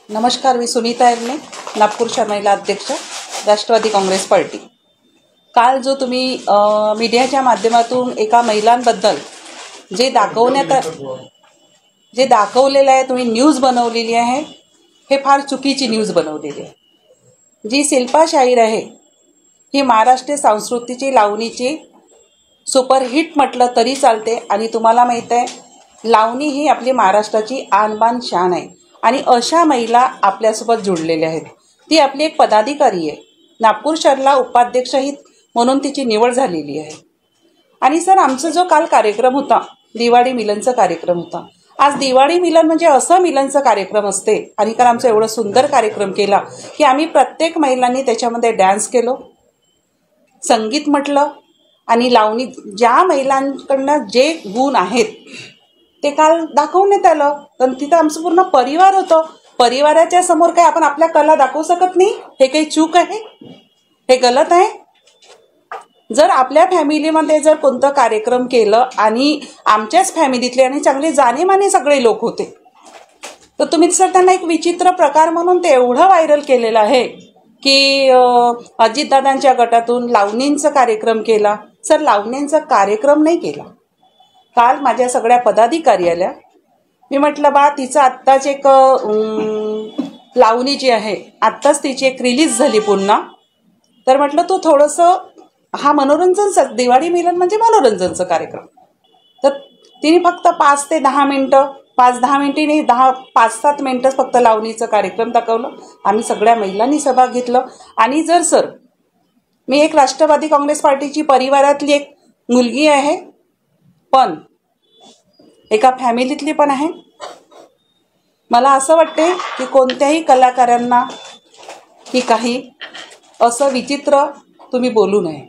नमस्कार, मी सुनीता एरने, नागपूरच्या महिला अध्यक्ष, राष्ट्रवादी काँग्रेस पार्टी। काल जो तुम्ही मीडियाच्या माध्यमातून एका महिलांबद्दल जे दाखवलेलं आहे, तुम्ही न्यूज बनवलेली आहे, हे फार चुकीची न्यूज बनवलेली आहे। जी शिल्पा शाहीर आहे ही महाराष्ट्र संस्कृतीची लावणीची सुपरहिट म्हटलं तरी चालते। आणि तुम्हाला माहित आहे लावणी ही आपली महाराष्ट्राची आणबान शान आहे आणि अशा महिला आपल्यासोबत जुळलेल्या आहेत। ती आपली एक पदाधिकारी आहे, नागपूर शहराला उपाध्यक्षही म्हणून तिची निवड झालेली आहे। आणि सर, आमचा जो काल कार्यक्रम होता, दिवाळी मिलनचा कार्यक्रम होता। आज दिवाळी मिलन म्हणजे असं मिलनचा कार्यक्रम असते आणि काल आमचा एवढा सुंदर कार्यक्रम केला की आम्ही प्रत्येक महिलांनी त्याच्यामध्ये डान्स केलो, संगीत म्हटलं आणि लावणी। ज्या महिलांकडनं जे गुण आहेत ते काल दाखवण्यात आलं। तर तिथं आमचं पूर्ण परिवार होतं। परिवाराच्या समोर काय आपण आपल्या कला दाखवू शकत नाही? हे काही चूक आहे? हे गलत आहे? जर आपल्या फॅमिलीमध्ये जर कोणतं कार्यक्रम केलं आणि आमच्याच फॅमिलीतले आणि चांगले जाणेमाने सगळे लोक होते, तर तुम्ही सर त्यांना एक विचित्र प्रकार म्हणून ते एवढं व्हायरल केलेलं आहे की अजितदादांच्या गटातून लावणींचा कार्यक्रम केला। सर, लावणींचा कार्यक्रम नाही केला। काल माझ्या सगळ्या पदाधिकारी आल्या, मी म्हटलं बा तिचं आत्ताच एक लावणी जी आहे आत्ताच तिची एक रिलीज झाली पुन्हा, तर म्हटलं तू थोडंसं हा मनोरंजनचा दिवाळी मिलन म्हणजे मनोरंजनचा कार्यक्रम। तर तिने फक्त 5 ते 10 मिनटं 5-10 मिनिटे नाही 5-7 मिनिटच फक्त लावणीचं कार्यक्रम दाखवलं। आम्ही सगळ्या महिलांनी सहभाग घेतलं। आणि जर सर, मी एक राष्ट्रवादी काँग्रेस पार्टीची परिवारातली एक मुलगी आहे, पण एका फॅमिलीतली पण आहे। मला असं वाटते की कोणत्याही कलाकारांना की काही असं विचित्र तुम्ही बोलू नये।